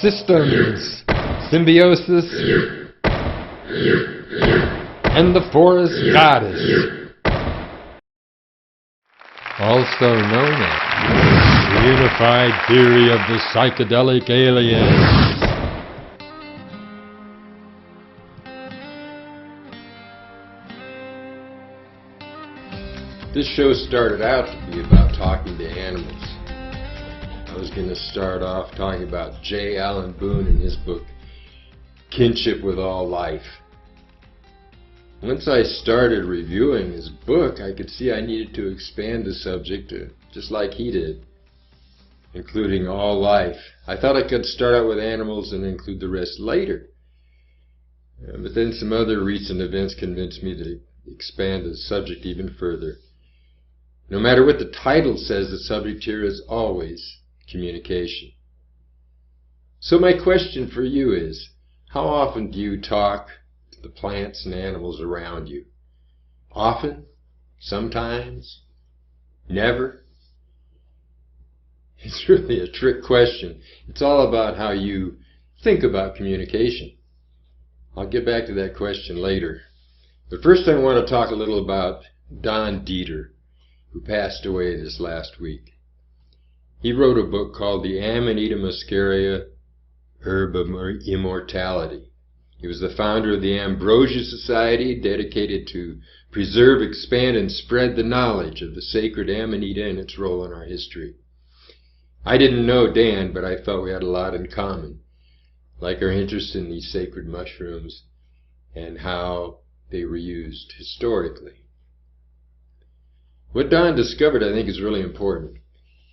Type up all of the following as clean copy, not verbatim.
systems, symbiosis, and the forest goddess, also known as the unified theory of the psychedelic aliens. This show started out to be about talking to animals. I was going to start off talking about J. Allen Boone and his book, Kinship with All Life. Once I started reviewing his book, I could see I needed to expand the subject just like he did, including all life. I thought I could start out with animals and include the rest later. But then some other recent events convinced me to expand the subject even further. No matter what the title says, the subject here is always communication. So my question for you is, how often do you talk to the plants and animals around you? Often? Sometimes? Never? It's really a trick question. It's all about how you think about communication. I'll get back to that question later. But first I want to talk a little about Don Dieter, who passed away this last week. He wrote a book called The Amanita muscaria Herb of Immortality. He was the founder of the Ambrosia Society, dedicated to preserve, expand, and spread the knowledge of the sacred Amanita and its role in our history. I didn't know Dan, but I felt we had a lot in common, like our interest in these sacred mushrooms and how they were used historically. What Don discovered, I think, is really important.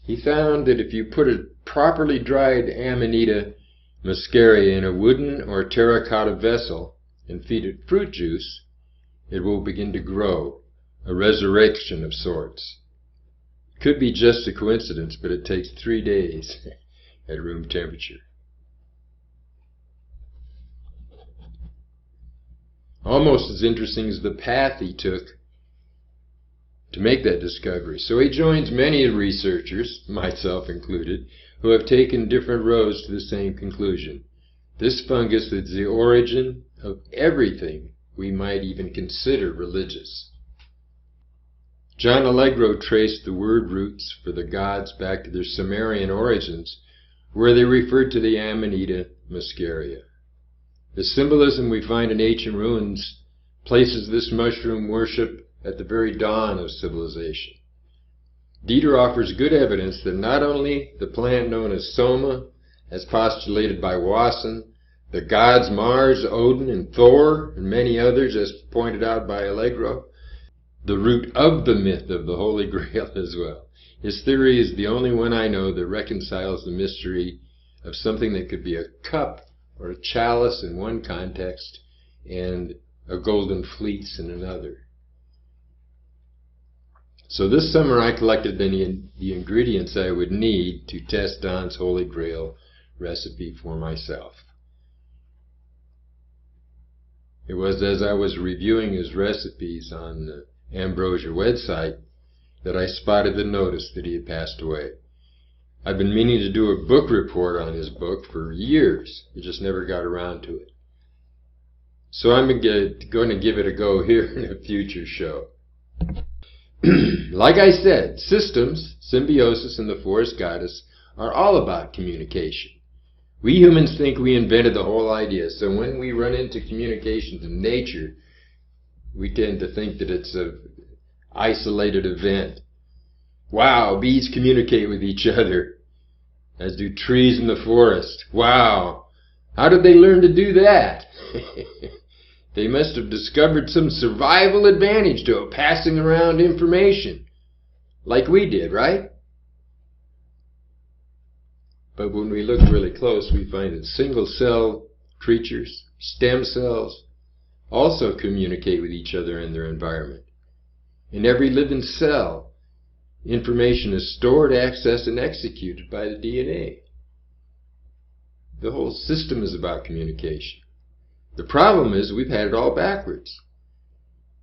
He found that if you put a properly dried Amanita muscaria in a wooden or terracotta vessel and feed it fruit juice, it will begin to grow, a resurrection of sorts. Could be just a coincidence, but it takes 3 days at room temperature. Almost as interesting as the path he took to make that discovery. So he joins many researchers, myself included, who have taken different roads to the same conclusion. This fungus is the origin of everything we might even consider religious. John Allegro traced the word roots for the gods back to their Sumerian origins, where they referred to the Amanita muscaria. The symbolism we find in ancient ruins places this mushroom worship at the very dawn of civilization. Dieter offers good evidence that not only the plant known as Soma, as postulated by Wasson, the gods Mars, Odin, and Thor, and many others, as pointed out by Allegro, the root of the myth of the Holy Grail as well. His theory is the only one I know that reconciles the mystery of something that could be a cup or a chalice in one context and a golden fleece in another. So this summer I collected the ingredients I would need to test Don's Holy Grail recipe for myself. It was as I was reviewing his recipes on the Ambrosia website that I spotted the notice that he had passed away. I've been meaning to do a book report on his book for years. I just never got around to it. So I'm going to give it a go here in a future show. Like I said, systems, symbiosis, and the forest goddess are all about communication. We humans think we invented the whole idea, so when we run into communications in nature, we tend to think that it's an isolated event. Wow, bees communicate with each other, as do trees in the forest. Wow, how did they learn to do that? They must have discovered some survival advantage to passing around information, like we did, right? But when we look really close, we find that single-cell creatures, stem cells, also communicate with each other and their environment. In every living cell, information is stored, accessed, and executed by the DNA. The whole system is about communication. The problem is we've had it all backwards.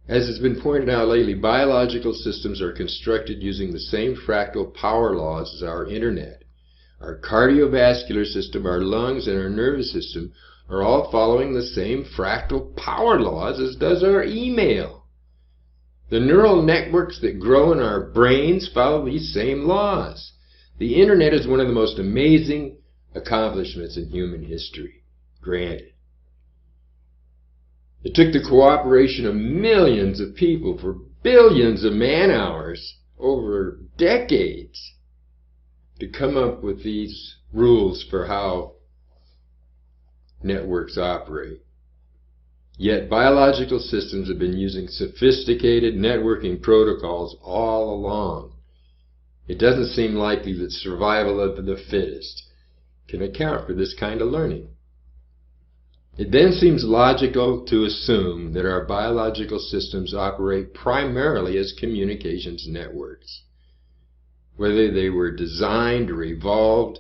As has been pointed out lately, biological systems are constructed using the same fractal power laws as our internet. Our cardiovascular system, our lungs, and our nervous system are all following the same fractal power laws as does our email. The neural networks that grow in our brains follow these same laws. The internet is one of the most amazing accomplishments in human history, granted. It took the cooperation of millions of people for billions of man-hours over decades to come up with these rules for how networks operate. Yet biological systems have been using sophisticated networking protocols all along. It doesn't seem likely that survival of the fittest can account for this kind of learning. It then seems logical to assume that our biological systems operate primarily as communications networks. Whether they were designed or evolved,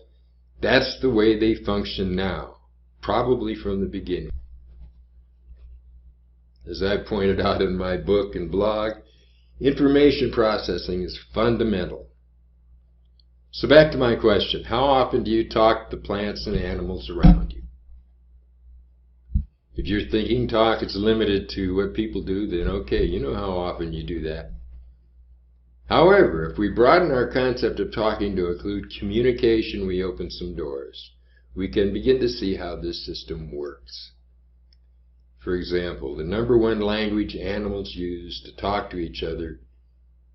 that's the way they function now, probably from the beginning. As I pointed out in my book and blog, information processing is fundamental. So back to my question, how often do you talk to the plants and animals around you? If your thinking talk is limited to what people do, then okay, you know how often you do that. However, if we broaden our concept of talking to include communication, we open some doors. We can begin to see how this system works. For example, the number one language animals use to talk to each other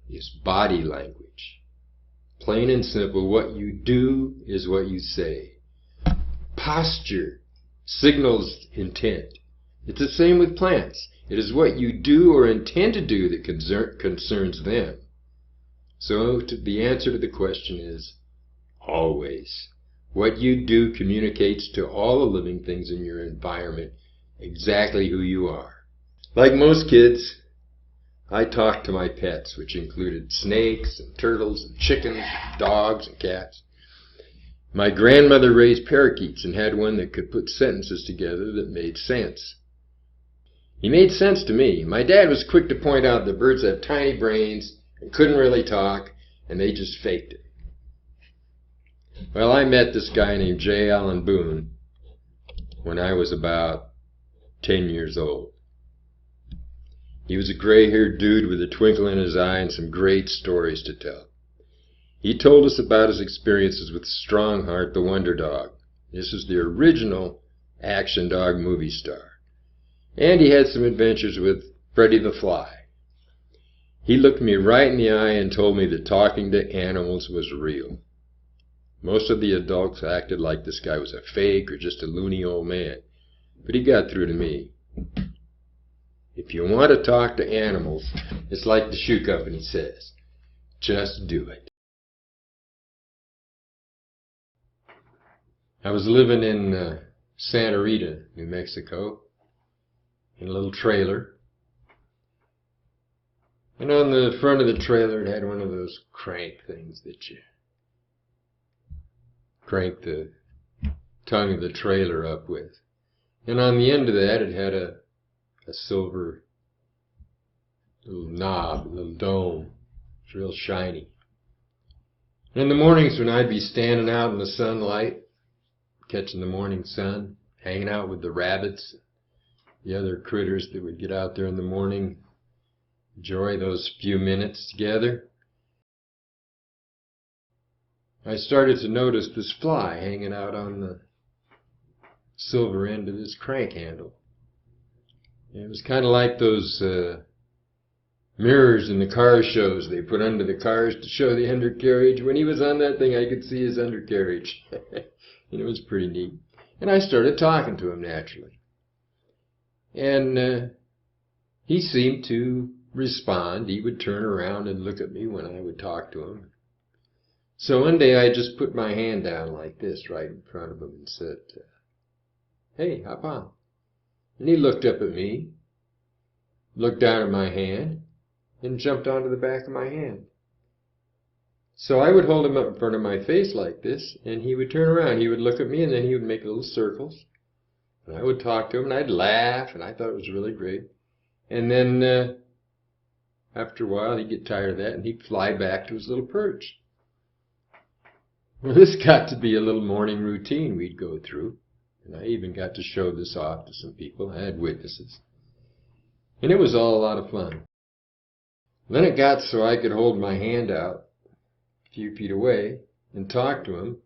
is body language. Plain and simple, what you do is what you say. Posture signals intent. It's the same with plants. It is what you do or intend to do that concerns them. So the answer to the question is always. What you do communicates to all the living things in your environment exactly who you are. Like most kids, I talked to my pets, which included snakes and turtles and chickens, and dogs and cats. My grandmother raised parakeets and had one that could put sentences together that made sense. He made sense to me. My dad was quick to point out that birds have tiny brains and couldn't really talk, and they just faked it. Well, I met this guy named J. Allen Boone when I was about 10 years old. He was a gray-haired dude with a twinkle in his eye and some great stories to tell. He told us about his experiences with Strongheart the Wonder Dog. This is the original action dog movie star. And he had some adventures with Freddy the Fly. He looked me right in the eye and told me that talking to animals was real. Most of the adults acted like this guy was a fake or just a loony old man. But he got through to me. If you want to talk to animals, it's like the shoe company says. Just do it. I was living in Santa Rita, New Mexico, in a little trailer. And on the front of the trailer it had one of those crank things that you crank the tongue of the trailer up with. And on the end of that it had a silver little knob, a little dome. It's real shiny. And in the mornings when I'd be standing out in the sunlight, catching the morning sun, hanging out with the rabbits, the other critters that would get out there in the morning, enjoy those few minutes together, I started to notice this fly hanging out on the silver end of this crank handle. And it was kind of like those mirrors in the car shows they put under the cars to show the undercarriage. When he was on that thing, I could see his undercarriage. And it was pretty neat. And I started talking to him naturally. And he seemed to respond. He would turn around and look at me when I would talk to him. So one day I just put my hand down like this right in front of him and said, "Hey, hop on." And he looked up at me, looked down at my hand, and jumped onto the back of my hand. So I would hold him up in front of my face like this, and he would turn around. He would look at me, and then he would make little circles. And I would talk to him, and I'd laugh, and I thought it was really great. And then after a while, he'd get tired of that, and he'd fly back to his little perch. Well, this got to be a little morning routine we'd go through, and I even got to show this off to some people. I had witnesses. And it was all a lot of fun. Then it got so I could hold my hand out a few feet away and talk to him,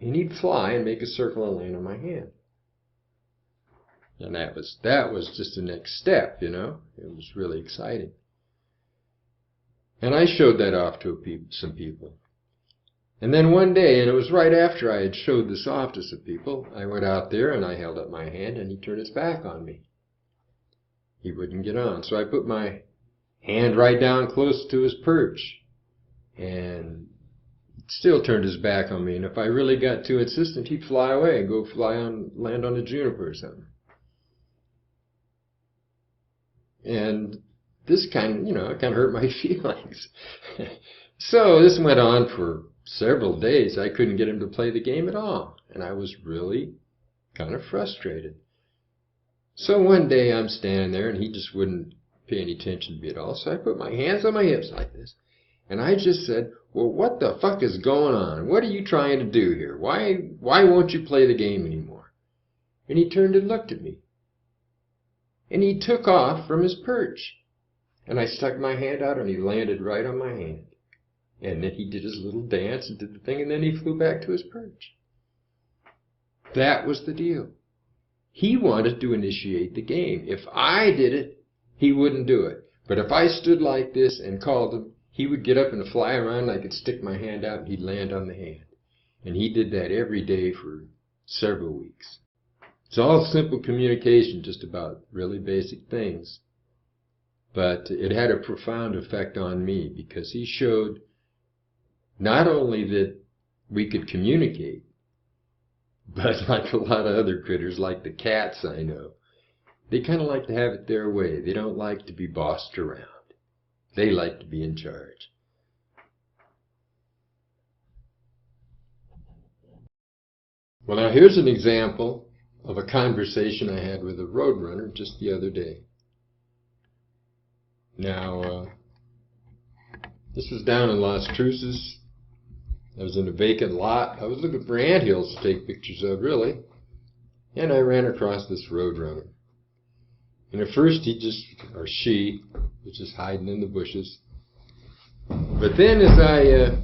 and he'd fly and make a circle and land on my hand. And that was just the next step, you know. It was really exciting. And I showed that off to some people. And then one day, and it was right after I had showed this off to some people, I went out there and I held up my hand and he turned his back on me. He wouldn't get on. So I put my hand right down close to his perch. And still turned his back on me. And if I really got too insistent, he'd fly away and go land on a juniper or something. And this kind of hurt my feelings. So this went on for several days. I couldn't get him to play the game at all. And I was really kind of frustrated. So one day I'm standing there and he just wouldn't pay any attention to me at all. So I put my hands on my hips like this. And I just said, well, what the fuck is going on? What are you trying to do here? Why won't you play the game anymore? And he turned and looked at me. And he took off from his perch. And I stuck my hand out and he landed right on my hand. And then he did his little dance and did the thing, and then he flew back to his perch. That was the deal. He wanted to initiate the game. If I did it, he wouldn't do it. But if I stood like this and called him, he would get up and fly around and I could stick my hand out and he'd land on the hand. And he did that every day for several weeks. It's all simple communication, just about really basic things. But it had a profound effect on me because he showed not only that we could communicate, but like a lot of other critters, like the cats I know, they kind of like to have it their way. They don't like to be bossed around. They like to be in charge. Well, now here's an example of a conversation I had with a roadrunner just the other day. Now, this was down in Las Cruces. I was in a vacant lot. I was looking for anthills to take pictures of, really. And I ran across this roadrunner. And at first she was just hiding in the bushes. But then as I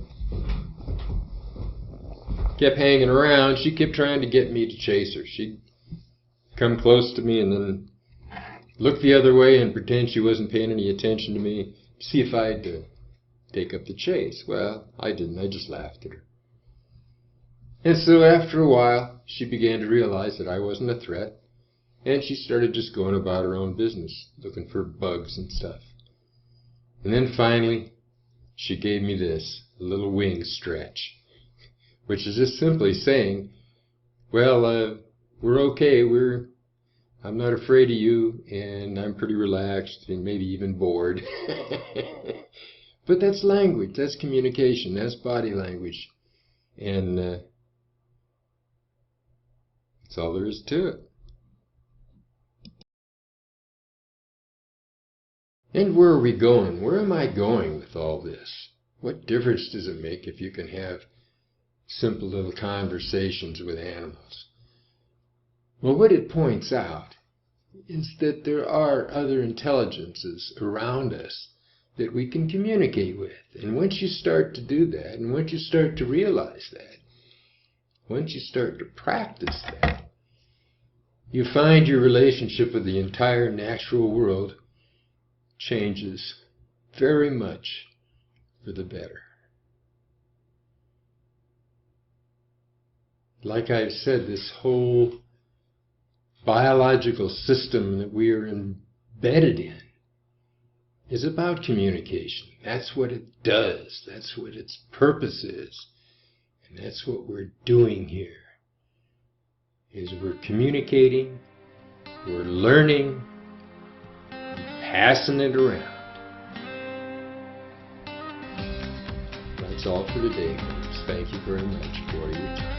kept hanging around, she kept trying to get me to chase her. She'd come close to me and then look the other way and pretend she wasn't paying any attention to me, to see if I'd take up the chase. Well, I didn't. I just laughed at her. And so after a while, she began to realize that I wasn't a threat, and she started just going about her own business, looking for bugs and stuff. And then finally, she gave me this, a little wing stretch, which is just simply saying, well, we're okay, I'm not afraid of you, and I'm pretty relaxed, and maybe even bored. But that's language, that's communication, that's body language. And that's all there is to it. And where are we going? Where am I going with all this? What difference does it make if you can have simple little conversations with animals? Well, what it points out is that there are other intelligences around us that we can communicate with. And once you start to do that, and once you start to realize that, once you start to practice that, you find your relationship with the entire natural world changes very much for the better. Like I've said, this whole biological system that we are embedded in is about communication. That's what it does. That's what its purpose is. And that's what we're doing here, is we're communicating, we're learning, passing it around. That's all for today, folks. Thank you very much for your time.